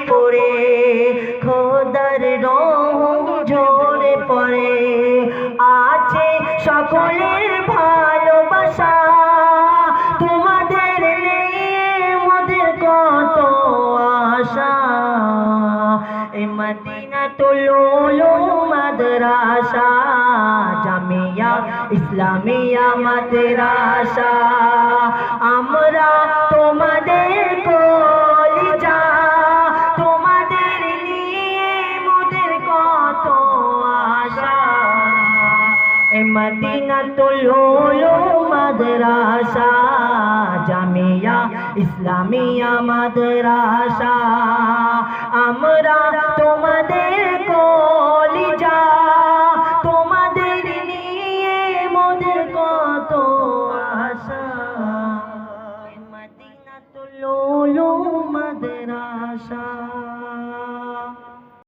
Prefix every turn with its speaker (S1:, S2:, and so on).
S1: পড়ে খোদার রহম ঝরে পড়ে আছে সকলের ভালোবাসা তোমাদের নিয়ে মোদের কত আশা এ মদিনাতুল উলুম মাদ্রাসা জামিয়া ইসলামিয়া মাদ্রাসা আমরা তোমাদের কলিজা তোমাদের নিয়ে মোদের কত আশা এ মদিনাতুল উলুম মাদ্রাসা জামিয়া ইসলামিয়া মাদ্রাসা